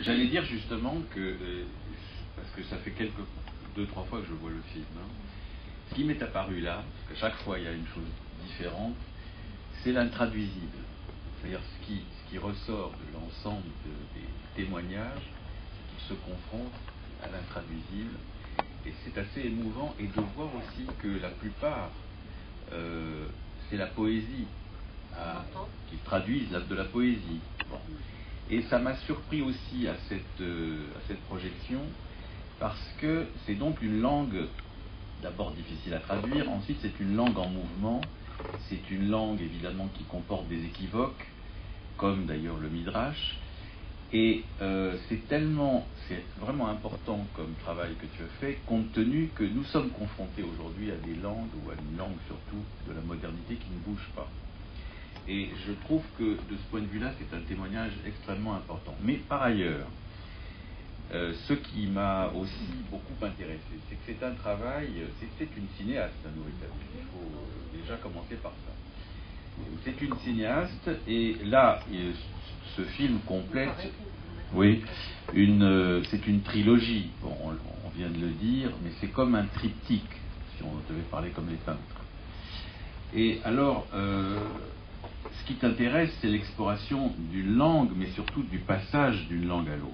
J'allais dire justement que, parce que ça fait deux, trois fois que je vois le film, hein, ce qui m'est apparu là, parce qu'à chaque fois il y a une chose différente, c'est l'intraduisible. C'est-à-dire ce qui ressort de l'ensemble des témoignages qui se confrontent à l'intraduisible. Et c'est assez émouvant, et de voir aussi que la plupart, c'est la poésie qui traduisent de la poésie. Bon. Et ça m'a surpris aussi à cette projection, parce que c'est donc une langue d'abord difficile à traduire, ensuite c'est une langue en mouvement, c'est une langue évidemment qui comporte des équivoques, comme d'ailleurs le Midrash, et c'est vraiment important comme travail que tu as fait, compte tenu que nous sommes confrontés aujourd'hui à des langues, ou à une langue surtout de la modernité qui ne bouge pas. Et je trouve que de ce point de vue-là, c'est un témoignage extrêmement important. Mais par ailleurs, ce qui m'a aussi beaucoup intéressé, c'est que c'est un travail, c'est une cinéaste, Nourita. Il faut déjà commencer par ça. C'est une cinéaste, et là, ce film complète, oui, c'est une trilogie. Bon, on vient de le dire, mais c'est comme un triptyque, si on devait parler comme les peintres. Et alors, ce qui t'intéresse, c'est l'exploration d'une langue, mais surtout du passage d'une langue à l'autre.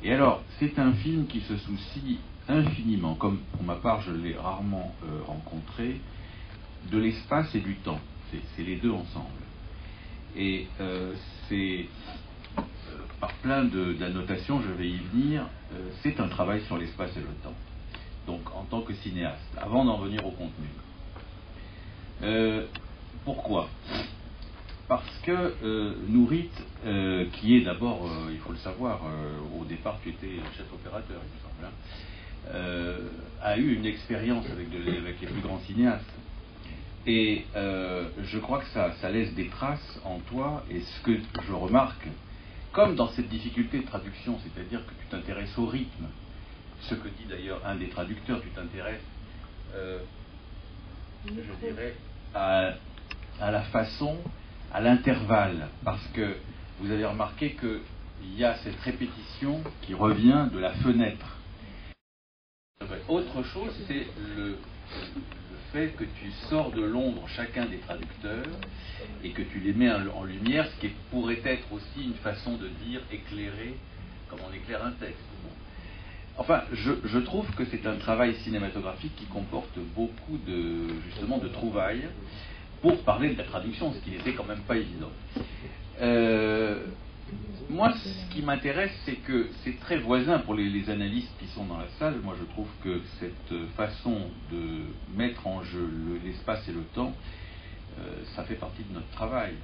Et alors, c'est un film qui se soucie infiniment, comme pour ma part je l'ai rarement rencontré, de l'espace et du temps. C'est les deux ensemble. Et c'est, par plein d'annotations, je vais y venir, c'est un travail sur l'espace et le temps. Donc, en tant que cinéaste, avant d'en venir au contenu. Pourquoi ? Parce que Nourit, qui est d'abord, il faut le savoir, au départ tu étais chef opérateur, il me semble, a eu une expérience avec les plus grands cinéastes. Et je crois que ça laisse des traces en toi, et ce que je remarque, comme dans cette difficulté de traduction, c'est-à-dire que tu t'intéresses au rythme, ce que dit d'ailleurs un des traducteurs, tu t'intéresses, je dirais, à la façon, à l'intervalle, parce que vous avez remarqué qu'il y a cette répétition qui revient de la fenêtre. Autre chose, c'est le fait que tu sors de l'ombre chacun des traducteurs et que tu les mets en lumière, ce qui pourrait être aussi une façon de dire éclairer, comme on éclaire un texte. Enfin, je trouve que c'est un travail cinématographique qui comporte beaucoup justement de trouvailles pour parler de la traduction, ce qui n'était quand même pas évident. Moi, ce qui m'intéresse, c'est que c'est très voisin pour les analystes qui sont dans la salle. Moi, je trouve que cette façon de mettre en jeu l'espace et le temps, ça fait partie de notre travail.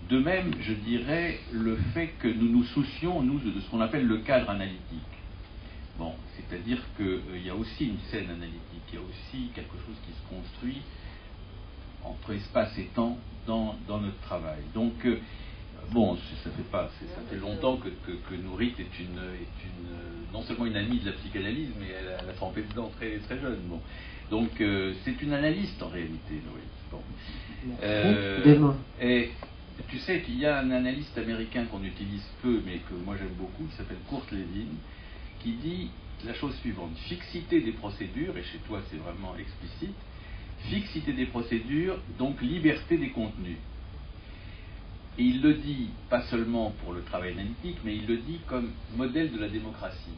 De même, je dirais, le fait que nous nous soucions, nous, de ce qu'on appelle le cadre analytique. Bon, c'est-à-dire qu'il y a aussi une scène analytique, il y a aussi quelque chose qui se construit entre espace et temps dans notre travail. Donc, bon, ça fait longtemps que Nourit est non seulement une amie de la psychanalyse, mais elle a trempé dedans très, très jeune. Bon. Donc, c'est une analyste en réalité, Nourit. Bon. Et tu sais qu'il y a un analyste américain qu'on utilise peu, mais que moi j'aime beaucoup, qui s'appelle Kurt Lewin, qui dit la chose suivante: fixité des procédures, et chez toi c'est vraiment explicite, fixité des procédures, donc liberté des contenus. Et il le dit pas seulement pour le travail analytique, mais il le dit comme modèle de la démocratie.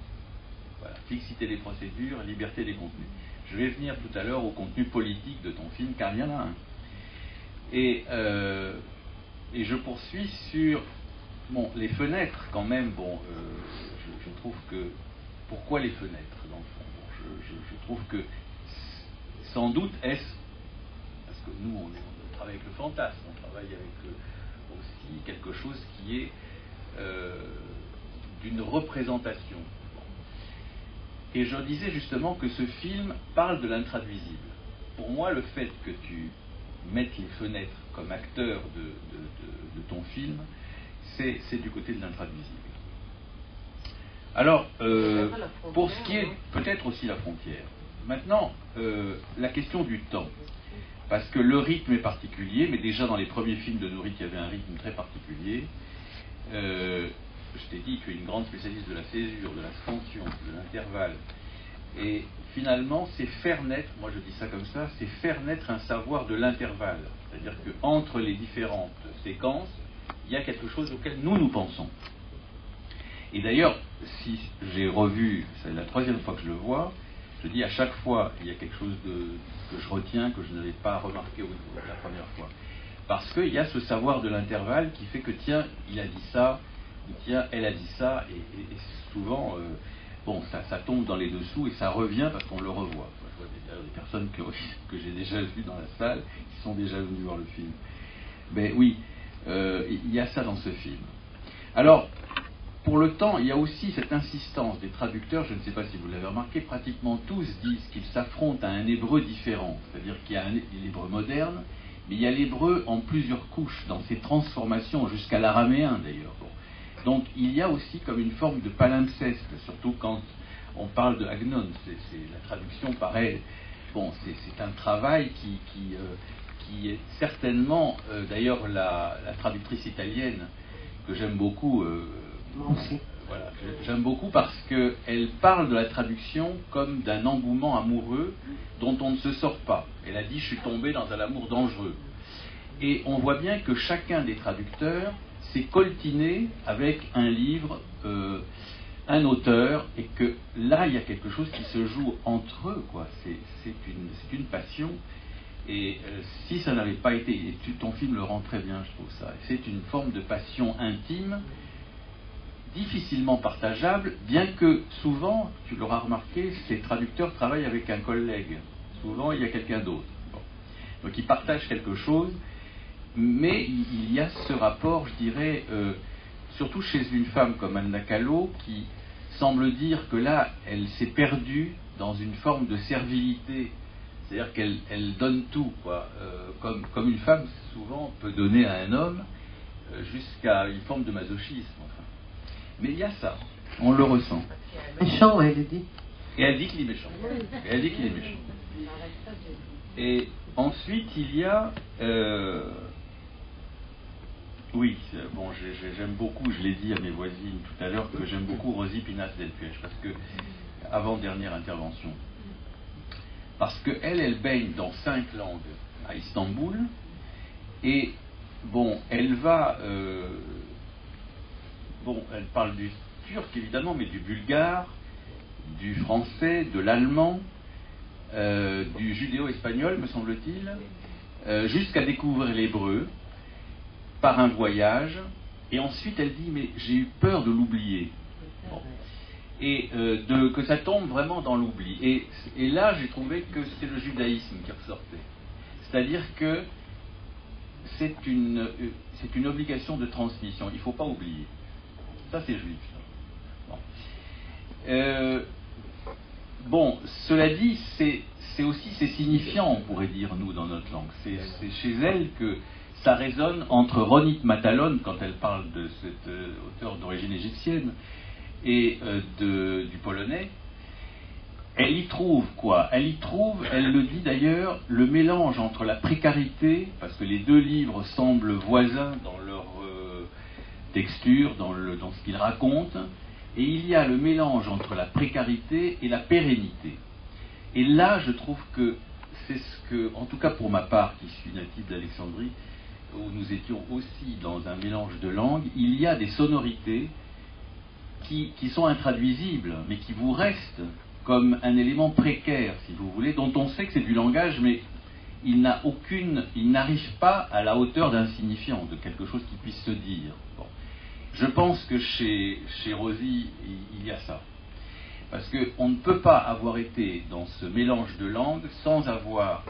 Voilà, fixité des procédures, liberté des contenus. Je vais venir tout à l'heure au contenu politique de ton film, car il y en a un. Et je poursuis sur les fenêtres, quand même. Bon, je trouve que pourquoi les fenêtres, dans le fond? Je trouve que sans doute est-ce parce que nous on travaille avec le fantasme, on travaille avec aussi quelque chose qui est d'une représentation. Et je disais justement que ce film parle de l'intraduisible. Pour moi, le fait que tu mettes les fenêtres comme acteur de ton film, c'est du côté de l'intraduisible. Alors, pour ce qui est peut-être aussi la frontière, maintenant, la question du temps. Parce que le rythme est particulier, mais déjà dans les premiers films de Nourit, il y avait un rythme très particulier. je t'ai dit, tu es une grande spécialiste de la césure, de la scansion, de l'intervalle. Et finalement, c'est faire naître, moi je dis ça comme ça, c'est faire naître un savoir de l'intervalle. C'est-à-dire qu'entre les différentes séquences, il y a quelque chose auquel nous pensons. Et d'ailleurs, si j'ai revu, c'est la troisième fois que je le vois, je dis à chaque fois, il y a quelque chose que je retiens, que je n'avais pas remarqué la première fois. Parce qu'il y a ce savoir de l'intervalle qui fait que, tiens, il a dit ça, ou tiens, elle a dit ça, et souvent, ça tombe dans les dessous et ça revient parce qu'on le revoit. Je vois des personnes que j'ai déjà vues dans la salle, qui sont déjà venues voir le film. Mais oui, il y a ça dans ce film. Alors, pour le temps, il y a aussi cette insistance des traducteurs, je ne sais pas si vous l'avez remarqué, pratiquement tous disent qu'ils s'affrontent à un hébreu différent, c'est-à-dire qu'il y a l'hébreu moderne, mais il y a l'hébreu en plusieurs couches, dans ses transformations, jusqu'à l'araméen d'ailleurs. Bon. Donc il y a aussi comme une forme de palimpseste, surtout quand on parle de Agnon, la traduction paraît, c'est un travail qui est certainement, d'ailleurs la traductrice italienne, que j'aime beaucoup, voilà, j'aime beaucoup parce qu'elle parle de la traduction comme d'un engouement amoureux dont on ne se sort pas. Elle a dit « je suis tombé dans un amour dangereux ». Et on voit bien que chacun des traducteurs s'est coltiné avec un livre, un auteur, et que là il y a quelque chose qui se joue entre eux, quoi. C'est une passion. Et si ça n'avait pas été, et ton film le rend très bien, je trouve ça, c'est une forme de passion intime, difficilement partageable, bien que souvent, tu l'auras remarqué, ces traducteurs travaillent avec un collègue. Souvent, il y a quelqu'un d'autre. Bon. Donc, ils partagent quelque chose, mais il y a ce rapport, je dirais, surtout chez une femme comme Anna Callot, qui semble dire que là, elle s'est perdue dans une forme de servilité. C'est-à-dire qu'elle donne tout, quoi. Comme une femme, souvent, peut donner à un homme, jusqu'à une forme de masochisme, enfin. Mais il y a ça, on le ressent. Méchant, elle dit. Et elle dit qu'il est méchant. Et ensuite, il y a... oui, j'aime beaucoup, je l'ai dit à mes voisines tout à l'heure, que j'aime beaucoup Rosie Pinas Delpuech, parce que, avant-dernière intervention, parce qu'elle baigne dans 5 langues à Istanbul, et elle va... elle parle du turc évidemment, mais du bulgare, du français, de l'allemand, du judéo-espagnol, me semble-t-il, jusqu'à découvrir l'hébreu par un voyage, et ensuite elle dit mais j'ai eu peur de l'oublier. Bon. Et que ça tombe vraiment dans l'oubli. Et là j'ai trouvé que c'est le judaïsme qui ressortait. C'est-à-dire que c'est une obligation de transmission, il ne faut pas oublier. Ça, c'est juif. Cela dit, c'est signifiant, on pourrait dire, nous, dans notre langue. C'est chez elle que ça résonne entre Ronit Matalon, quand elle parle de cet auteur d'origine égyptienne, et du polonais. Elle y trouve quoi? Elle le dit d'ailleurs, le mélange entre la précarité, parce que les deux livres semblent voisins dans leur texture, dans ce qu'ils racontent, et il y a le mélange entre la précarité et la pérennité. Et là, je trouve que c'est ce que, en tout cas pour ma part, qui suis natif d'Alexandrie, où nous étions aussi dans un mélange de langues, il y a des sonorités qui sont intraduisibles, mais qui vous restent comme un élément précaire, si vous voulez, dont on sait que c'est du langage, mais il n'arrive pas à la hauteur d'un signifiant, de quelque chose qui puisse se dire. Bon. Je pense que chez Rosie, il y a ça. Parce qu'on ne peut pas avoir été dans ce mélange de langues sans avoir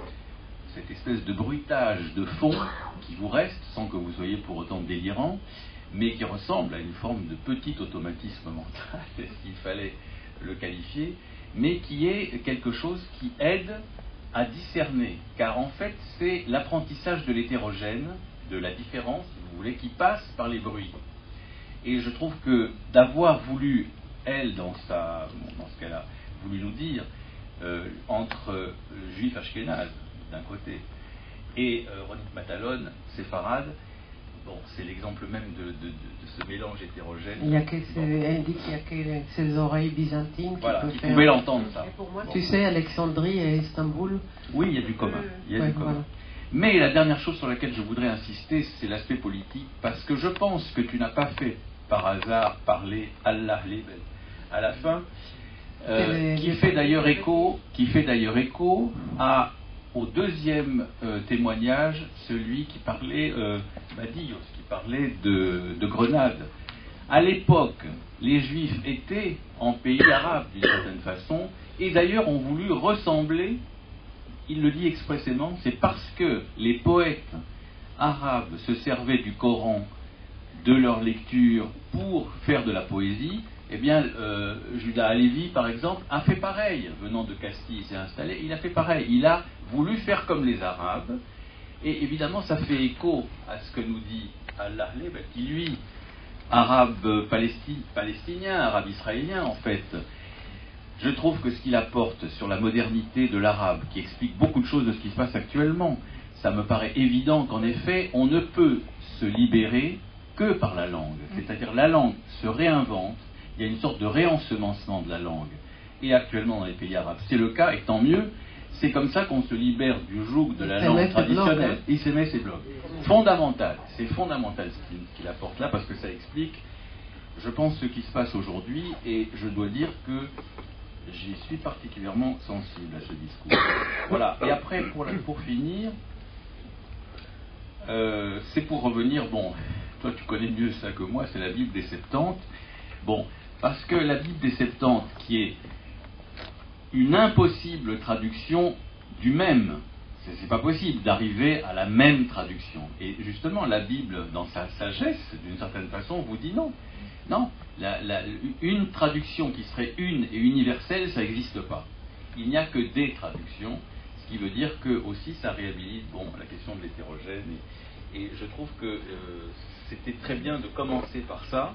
cette espèce de bruitage de fond qui vous reste, sans que vous soyez pour autant délirant, mais qui ressemble à une forme de petit automatisme mental, s'il fallait le qualifier, mais qui est quelque chose qui aide à discerner, car en fait c'est l'apprentissage de l'hétérogène, de la différence, si vous voulez, qui passe par les bruits. Et je trouve que d'avoir voulu, elle, dans ce qu'elle a voulu nous dire, entre juif ashkénaze d'un côté et Ronit Matalon, séfarade, bon, c'est l'exemple même de ce mélange hétérogène. Il y a que indique qu'il y a que ces oreilles byzantines voilà, qui qui pouvaient l'entendre, ça. Et pour moi, tu sais, Alexandrie et Istanbul. Oui, il y a du commun. Il y a du commun. Voilà. Mais la dernière chose sur laquelle je voudrais insister, c'est l'aspect politique, parce que je pense que tu n'as pas fait par hasard parler Allah Lebel à la fin, qui fait d'ailleurs écho au deuxième témoignage, celui qui parlait Badios, qui parlait de Grenade. À l'époque, les Juifs étaient en pays arabe d'une certaine façon, et d'ailleurs ont voulu ressembler. Il le dit expressément, c'est parce que les poètes arabes se servaient du Coran, de leur lecture, pour faire de la poésie. Eh bien, Judas Halevi, par exemple, a fait pareil. Venant de Castille, il s'est installé, il a fait pareil. Il a voulu faire comme les Arabes. Et évidemment, ça fait écho à ce que nous dit Al-Lahlé, qui lui, arabe palestinien, arabe israélien, en fait. Je trouve que ce qu'il apporte sur la modernité de l'arabe, qui explique beaucoup de choses de ce qui se passe actuellement, ça me paraît évident qu'en effet, on ne peut se libérer que par la langue. C'est-à-dire la langue se réinvente, il y a une sorte de réensemencement de la langue. Et actuellement dans les pays arabes, c'est le cas, et tant mieux, c'est comme ça qu'on se libère du joug de la langue traditionnelle. Issémès et Bloch. Fondamental, c'est fondamental ce qu'il apporte là, parce que ça explique, je pense, ce qui se passe aujourd'hui, et je dois dire que j'y suis particulièrement sensible à ce discours. Voilà. Et après, pour finir, c'est pour revenir, bon, toi tu connais mieux ça que moi, c'est la Bible des Septante. Bon, parce que la Bible des Septante, qui est une impossible traduction du même, c'est pas possible d'arriver à la même traduction. Et justement, la Bible, dans sa sagesse, d'une certaine façon, vous dit non. Non, une traduction qui serait une et universelle, ça n'existe pas. Il n'y a que des traductions, ce qui veut dire que aussi ça réhabilite la question de l'hétérogène. Et je trouve que c'était très bien de commencer par ça.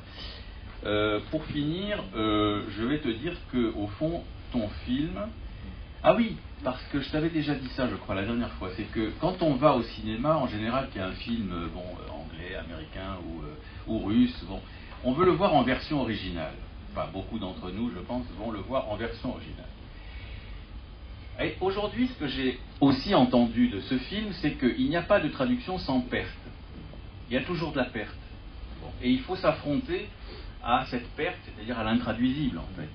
Pour finir, je vais te dire que au fond, ton film... Ah oui, parce que je t'avais déjà dit ça, je crois, la dernière fois. C'est que quand on va au cinéma, en général, qu'il y a un film anglais, américain ou russe, on veut le voir en version originale. Enfin, beaucoup d'entre nous, je pense, vont le voir en version originale. Et aujourd'hui, ce que j'ai aussi entendu de ce film, c'est qu'il n'y a pas de traduction sans perte. Il y a toujours de la perte. Et il faut s'affronter à cette perte, c'est-à-dire à l'intraduisible, en fait.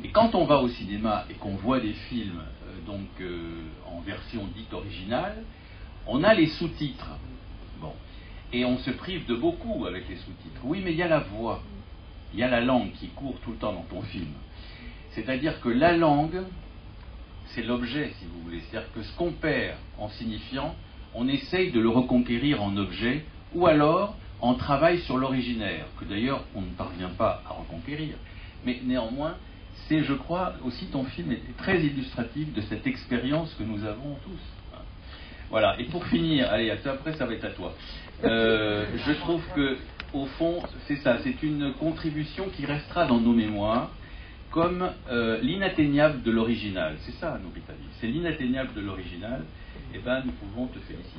Et quand on va au cinéma et qu'on voit des films en version dite originale, on a les sous-titres. Et on se prive de beaucoup avec les sous-titres. Oui, mais il y a la voix, il y a la langue qui court tout le temps dans ton film. C'est-à-dire que la langue, c'est l'objet, si vous voulez. C'est-à-dire que ce qu'on perd en signifiant, on essaye de le reconquérir en objet, ou alors en travail sur l'originaire, que d'ailleurs on ne parvient pas à reconquérir. Mais néanmoins, c'est, je crois, aussi ton film est très illustratif de cette expérience que nous avons tous. Voilà, et pour finir, allez, après ça va être à toi. Je trouve que, au fond, c'est ça, c'est une contribution qui restera dans nos mémoires comme l'inatteignable de l'original. C'est ça, Nouritali, c'est l'inatteignable de l'original. Eh bien, nous pouvons te féliciter.